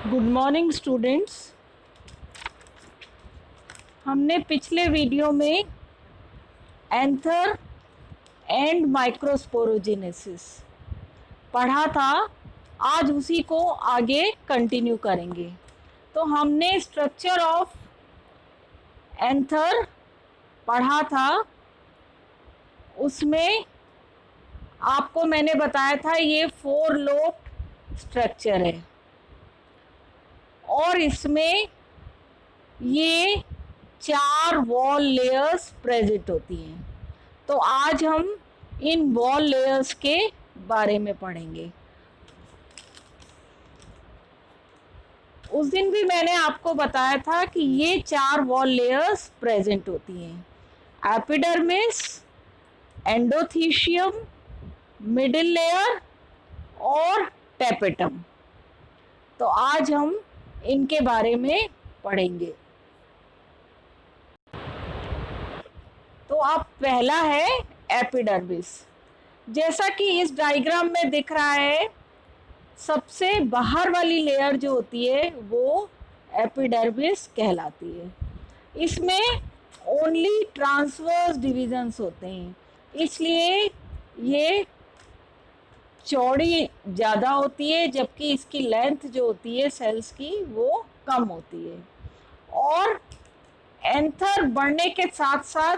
Good morning students. हमने पिछले video में एंथर एंड माइक्रोस्पोरोजेनेसिस पढ़ा था। आज उसी को आगे कंटिन्यू करेंगे। तो हमने स्ट्रक्चर ऑफ एंथर पढ़ा था। उसमें आपको मैंने बताया था ये 4 लोब स्ट्रक्चर है और इसमें ये 4 वॉल लेयर्स प्रेजेंट होती हैं। तो आज हम इन वॉल लेयर्स के बारे में पढ़ेंगे। उस दिन भी मैंने आपको बताया था कि ये 4 वॉल लेयर्स प्रेजेंट होती हैं। एपिडर्मिस, एंडोथीशियम, मिडिल लेयर और टेपेटम। तो आज हम इनके बारे में पढ़ेंगे। तो अब पहला है एपिडर्मिस। जैसा कि इस डायग्राम में दिख रहा है, सबसे बाहर वाली लेयर जो होती है वो एपिडर्मिस कहलाती है। इसमें ओनली ट्रांसवर्स डिविजन्स होते हैं, इसलिए ये चौड़ी ज़्यादा होती है, जबकि इसकी लेंथ जो होती है सेल्स की वो कम होती है। और एंथर बढ़ने के साथ साथ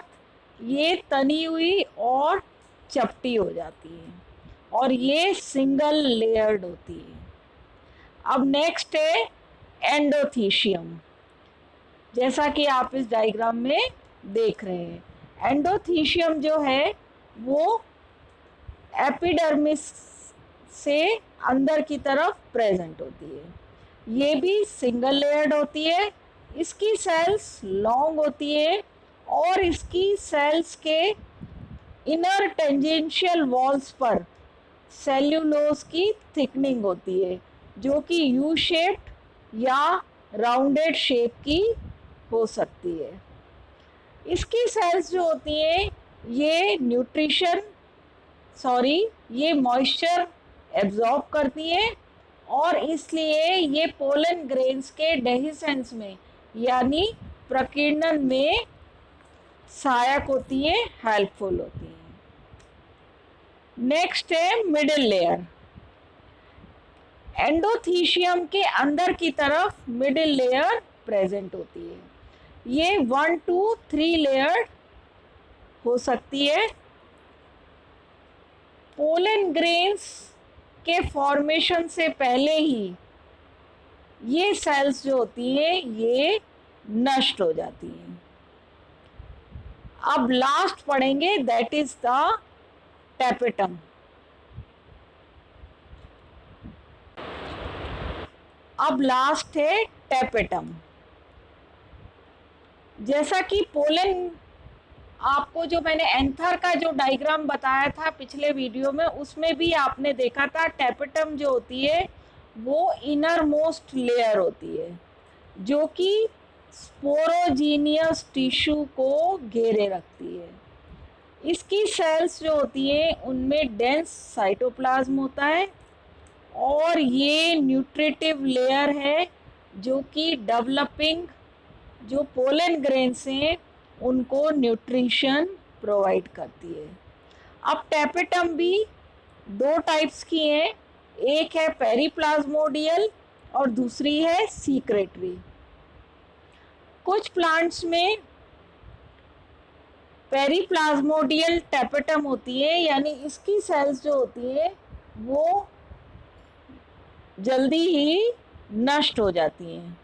ये तनी हुई और चपटी हो जाती है और ये सिंगल लेयर्ड होती है। अब नेक्स्ट है एंडोथीशियम। जैसा कि आप इस डायग्राम में देख रहे हैं, एंडोथीशियम जो है वो एपिडर्मिस से अंदर की तरफ प्रेजेंट होती है। ये भी सिंगल लेयर्ड होती है। इसकी सेल्स लॉन्ग होती है और इसकी सेल्स के इनर टेंजेंशियल वॉल्स पर सेल्यूलोज की थिकनिंग होती है, जो कि यू शेप्ड या राउंडेड शेप की हो सकती है। इसकी सेल्स जो होती हैं ये मॉइस्चर एब्जॉर्ब करती हैं और इसलिए ये पोलन ग्रेन्स के डेहिसेंस में यानी प्रकीर्णन में सहायक होती है, हेल्पफुल होती है। नेक्स्ट है मिडिल लेयर। एंडोथीशियम के अंदर की तरफ मिडिल लेयर प्रेजेंट होती है। ये 1 to 3 लेयर हो सकती है। पोलन ग्रेन्स के फॉर्मेशन से पहले ही ये सेल्स जो होती हैं ये नष्ट हो जाती हैं। अब लास्ट पढ़ेंगे, दैट इज द टेपेटम। अब लास्ट है टेपेटम। जैसा कि पोलन, आपको जो मैंने एंथर का जो डायग्राम बताया था पिछले वीडियो में, उसमें भी आपने देखा था टेपेटम जो होती है वो इनर मोस्ट लेयर होती है, जो कि स्पोरोजीनियस टिश्यू को घेरे रखती है। इसकी सेल्स जो होती हैं उनमें डेंस साइटोप्लाज्म होता है और ये न्यूट्रिटिव लेयर है, जो कि डेवलपिंग जो पोलन ग्रेन्स हैं उनको न्यूट्रिशन प्रोवाइड करती है। अब टेपेटम भी 2 टाइप्स की हैं, एक है पेरीप्लाज्मोडियल और दूसरी है सीक्रेटरी। कुछ प्लांट्स में पेरीप्लाज्मोडियल टेपेटम होती है, यानी इसकी सेल्स जो होती है वो जल्दी ही नष्ट हो जाती हैं।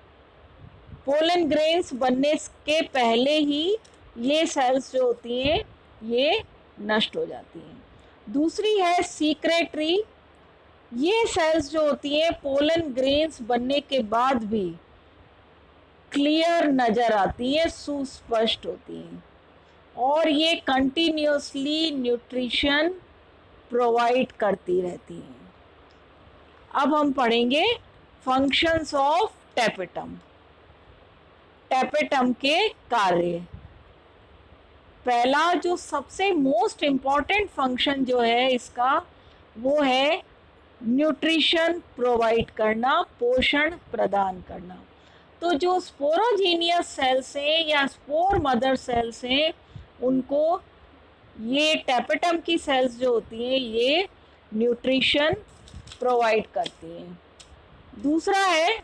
पोलन ग्रेन्स बनने के पहले ही ये सेल्स जो होती हैं ये नष्ट हो जाती हैं। दूसरी है सीक्रेटरी। ये सेल्स जो होती हैं पोलन ग्रेन्स बनने के बाद भी क्लियर नज़र आती हैं, सुस्पष्ट होती हैं और ये कंटिन्यूसली न्यूट्रिशन प्रोवाइड करती रहती हैं। अब हम पढ़ेंगे फंक्शंस ऑफ टेपेटम। टेपेटम के कार्य। पहला जो सबसे मोस्ट इम्पॉर्टेंट फंक्शन जो है इसका, वो है न्यूट्रिशन प्रोवाइड करना, पोषण प्रदान करना। तो जो स्पोरोजीनियस सेल्स हैं या स्पोर मदर सेल्स हैं, उनको ये टैपेटम की सेल्स जो होती हैं ये न्यूट्रिशन प्रोवाइड करती हैं। दूसरा है,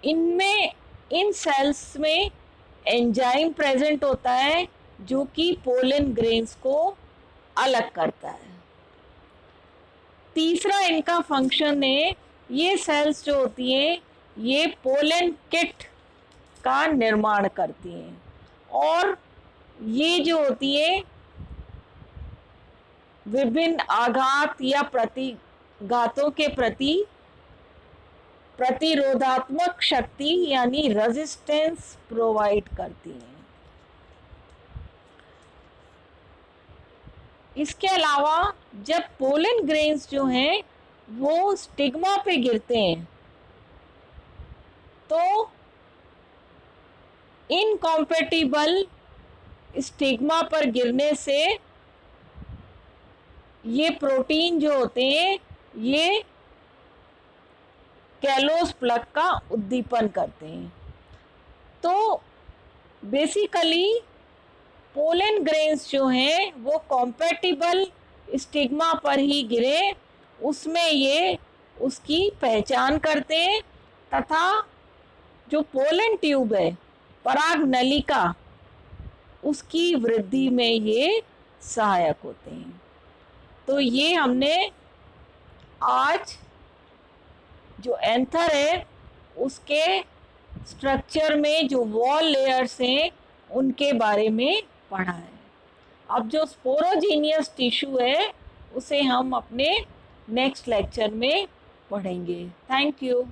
इनमें इन सेल्स में एंजाइम प्रेजेंट होता है जो कि पोलन ग्रेन्स को अलग करता है। तीसरा इनका फंक्शन है, ये सेल्स जो होती हैं ये पोलन किट का निर्माण करती हैं और ये जो होती है विभिन्न आघात या प्रतिघातों के प्रति प्रतिरोधात्मक शक्ति यानी रेजिस्टेंस प्रोवाइड करती हैं। इसके अलावा जब पोलन ग्रेन्स जो हैं वो स्टिग्मा पे गिरते हैं तो इनकॉम्पेटिबल स्टिग्मा पर गिरने से ये प्रोटीन जो होते हैं ये कैलोस प्लग का उद्दीपन करते हैं। तो बेसिकली पोलन ग्रेन्स जो हैं वो कॉम्पेटिबल स्टिग्मा पर ही गिरे, उसमें ये उसकी पहचान करते हैं तथा जो पोलन ट्यूब है, पराग नलिका, उसकी वृद्धि में ये सहायक होते हैं। तो ये हमने आज जो एंथर है उसके स्ट्रक्चर में जो वॉल लेयर्स हैं उनके बारे में पढ़ा है। अब जो स्पोरोजीनियस टिश्यू है उसे हम अपने नेक्स्ट लेक्चर में पढ़ेंगे। Thank you.